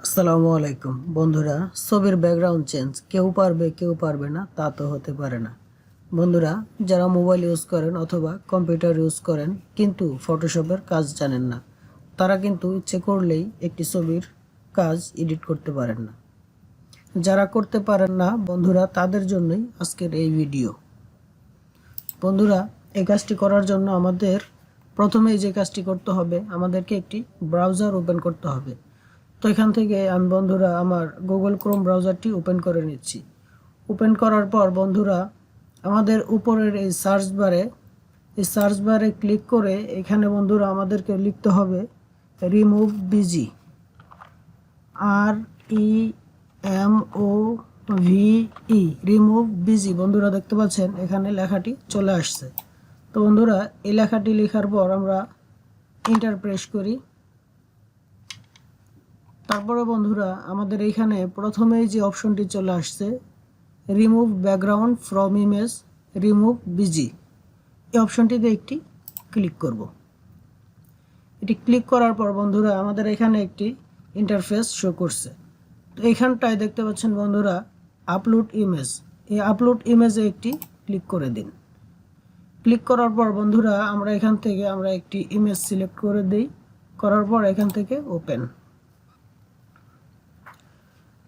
আসসালামু আলাইকুম বন্ধুরা। ছবির ব্যাকগ্রাউন্ড চেঞ্জ কেউ পারবে না তা তো হতে পারে না। বন্ধুরা, যারা মোবাইল ইউজ করেন অথবা কম্পিউটার ইউজ করেন কিন্তু ফটোশপের কাজ জানেন না, তারা কিন্তু ইচ্ছে করলেই একটি ছবির কাজ এডিট করতে পারেন না। যারা করতে পারেন না বন্ধুরা, তাদের জন্যই আজকের এই ভিডিও। বন্ধুরা, এই কাজটি করার জন্য আমাদের প্রথমেই যে কাজটি করতে হবে, আমাদেরকে একটি ব্রাউজার ওপেন করতে হবে। তো এখান থেকে আমি বন্ধুরা আমার গুগল ক্রোম ব্রাউজারটি ওপেন করে নিচ্ছি। ওপেন করার পর বন্ধুরা, আমাদের উপরের এই সার্চ বারে ক্লিক করে এখানে বন্ধুরা আমাদেরকে লিখতে হবে remove busy, REMOVE, remove busy. বন্ধুরা দেখতে পাচ্ছেন এখানে লেখাটি চলে আসছে। তো বন্ধুরা, এই লেখাটি লেখার পর আমরা এন্টার প্রেস করি। তারপরে বন্ধুরা, আমাদের এইখানে প্রথমেই যে অপশনটি চলে আসছে remove background from image, remove busy, এই অপশনটিতে একটি ক্লিক করব। এটি ক্লিক করার পর বন্ধুরা, আমাদের এখানে একটি ইন্টারফেস শো করছে। তো এইখানটায় দেখতে পাচ্ছেন বন্ধুরা আপলোড ইমেজ, এই আপলোড ইমেজে একটি ক্লিক করে দিন। ক্লিক করার পর বন্ধুরা, আমরা এখান থেকে একটি ইমেজ সিলেক্ট করে দিই। করার পর এখান থেকে ওপেন।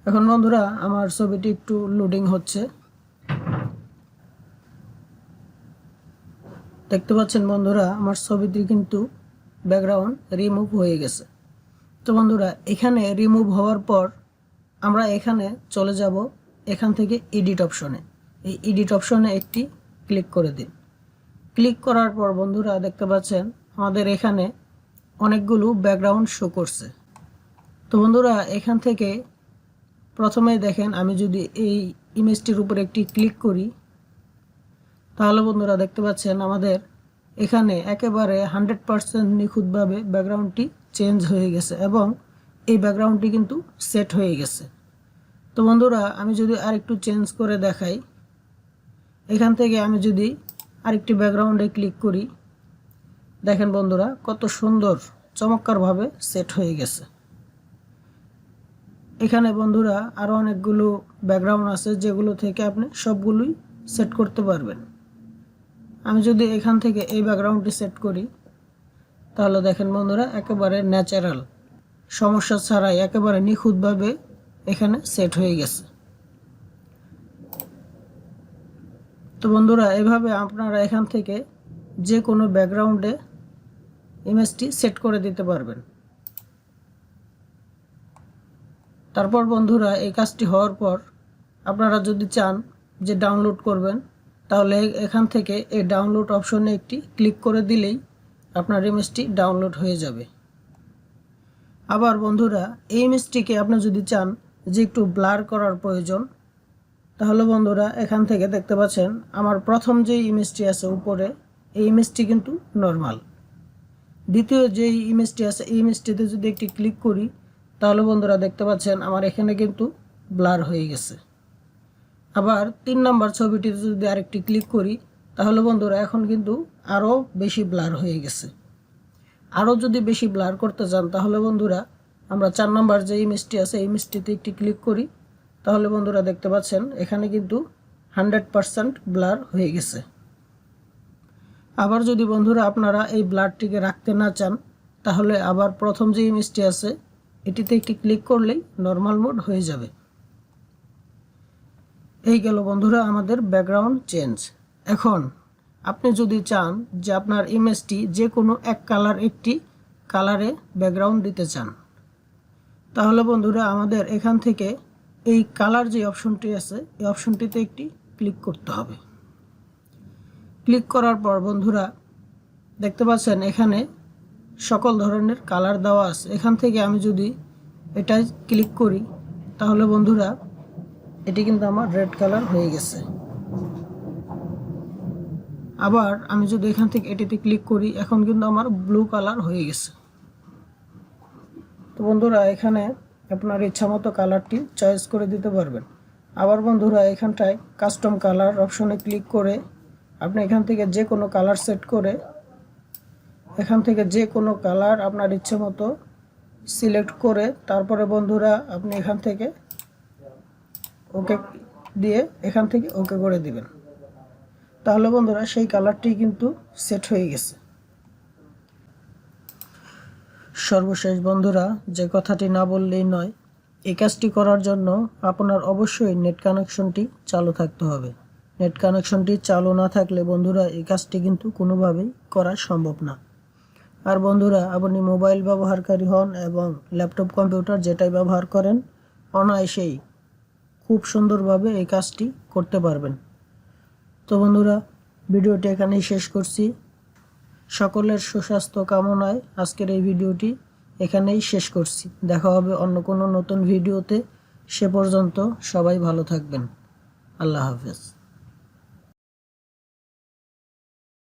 এখন বন্ধুরা, আমার ছবিটি একটু লোডিং হচ্ছে। দেখতে পাচ্ছেন বন্ধুরা, আমার ছবিটি কিন্তু ব্যাকগ্রাউন্ড রিমুভ হয়ে গেছে। তো বন্ধুরা, এখানে রিমুভ হওয়ার পর আমরা এখানে চলে যাব এখান থেকে এডিট অপশনে। এই এডিট অপশনে একটি ক্লিক করে দিন। ক্লিক করার পর বন্ধুরা দেখতে পাচ্ছেন আমাদের এখানে অনেকগুলো ব্যাকগ্রাউন্ড শো করছে। তো বন্ধুরা, এখান থেকে প্রথমেই দেখেন, আমি যদি এই ইমেজটির উপর একটি ক্লিক করি, তাহলে বন্ধুরা দেখতে পাচ্ছেন আমাদের এখানে একেবারে 100% নিখুঁতভাবে ব্যাকগ্রাউন্ডটি চেঞ্জ হয়ে গেছে এবং এই ব্যাকগ্রাউন্ডটি কিন্তু সেট হয়ে গেছে। তো বন্ধুরা, আমি যদি আরেকটু চেঞ্জ করে দেখাই, এখান থেকে আমি যদি আরেকটি ব্যাকগ্রাউন্ডে ক্লিক করি, দেখেন বন্ধুরা কত সুন্দর চমৎকারভাবে সেট হয়ে গেছে। এখানে বন্ধুরা আরও অনেকগুলো ব্যাকগ্রাউন্ড আছে, যেগুলো থেকে আপনি সবগুলোই সেট করতে পারবেন। আমি যদি এখান থেকে এই ব্যাকগ্রাউন্ডটি সেট করি, তাহলে দেখেন বন্ধুরা একেবারে ন্যাচারাল, সমস্যা ছাড়াই একেবারে নিখুঁতভাবে এখানে সেট হয়ে গেছে। তো বন্ধুরা, এভাবে আপনারা এখান থেকে যে কোনো ব্যাকগ্রাউন্ডে ইমেজটি সেট করে দিতে পারবেন। তারপর বন্ধুরা, এই কাজটি হওয়ার পর আপনারা যদি চান যে ডাউনলোড করবেন, তাহলে এখান থেকে এই ডাউনলোড অপশনে একটি ক্লিক করে দিলেই আপনার ইমেজটি ডাউনলোড হয়ে যাবে। আবার বন্ধুরা, এই ইমেজটিকে আপনি যদি চান যে একটু ব্লার করার প্রয়োজন, তাহলে বন্ধুরা এখান থেকে দেখতে পাচ্ছেন আমার প্রথম যে ইমেজটি আছে উপরে, এই ইমেজটি কিন্তু নর্মাল। দ্বিতীয় যে ইমেজটি আছে, এই ইমেজটিতে যদি একটি ক্লিক করি, তাহলে বন্ধুরা দেখতে পাচ্ছেন আমার এখানে কিন্তু ব্লার হয়ে গেছে। আবার 3 নম্বর ছবিটিতে যদি আরেকটি ক্লিক করি, তাহলে বন্ধুরা এখন কিন্তু আরও বেশি ব্লার হয়ে গেছে। আরও যদি বেশি ব্লার করতে চান, তাহলে বন্ধুরা আমরা 4 নম্বর যে ইমেজটি আছে এই ইমেজটিতে একটি ক্লিক করি, তাহলে বন্ধুরা দেখতে পাচ্ছেন এখানে কিন্তু 100% ব্লার হয়ে গেছে। আবার যদি বন্ধুরা আপনারা এই ব্লারটিকে রাখতে না চান, তাহলে আবার প্রথম যে ইমেজটি আছে এটিতে একটি ক্লিক করলেই নর্মাল মোড হয়ে যাবে। এই গেল বন্ধুরা আমাদের ব্যাকগ্রাউন্ড চেঞ্জ। এখন আপনি যদি চান যে আপনার ইমেজটি যে কোনো একটি কালারে ব্যাকগ্রাউন্ড দিতে চান, তাহলে বন্ধুরা আমাদের এখান থেকে এই কালার যে অপশনটি আছে এই অপশনটিতে একটি ক্লিক করতে হবে। ক্লিক করার পর বন্ধুরা দেখতে পাচ্ছেন এখানে সকল ধরনের কালার দেওয়া আছে। এখান থেকে আমি যদি এটা ক্লিক করি, তাহলে বন্ধুরা এটি কিন্তু আমার রেড কালার হয়ে গেছে। আবার আমি যদি এখান থেকে এটিতে ক্লিক করি, এখন কিন্তু আমার ব্লু কালার হয়ে গেছে। তো বন্ধুরা, এখানে আপনার ইচ্ছামতো কালারটি চয়েস করে দিতে পারবেন। আবার বন্ধুরা, এখানটায় কাস্টম কালার অপশনে ক্লিক করে আপনি এখান থেকে যে কোনো কালার সেট করে এখান থেকে যে কোনো কালার আপনার ইচ্ছে মতো সিলেক্ট করে তারপরে বন্ধুরা আপনি এখান থেকে ওকে দিয়ে এখান থেকে ওকে করে দিবেন। তাহলে বন্ধুরা সেই কালারটি কিন্তু সেট হয়ে গেছে। সর্বশেষ বন্ধুরা যে কথাটি না বললেই নয়, এই কাজটি করার জন্য আপনার অবশ্যই নেট কানেকশনটি চালু থাকতে হবে। নেট কানেকশনটি চালু না থাকলে বন্ধুরা এই কাজটি কিন্তু কোনোভাবেই করা সম্ভব না। আর বন্ধুরা আপনি মোবাইল ব্যবহারকারী হন এবং ল্যাপটপ কম্পিউটার যেটাই ব্যবহার করেন, অনায়াসেই খুব সুন্দরভাবে এই কাজটি করতে পারবেন। তো বন্ধুরা ভিডিওটি এখানেই শেষ করছি। সকলের সুস্বাস্থ্য কামনায় আজকের এই ভিডিওটি এখানেই শেষ করছি। দেখা হবে অন্য কোনো নতুন ভিডিওতে। সে পর্যন্ত সবাই ভালো থাকবেন। আল্লাহ হাফেজ।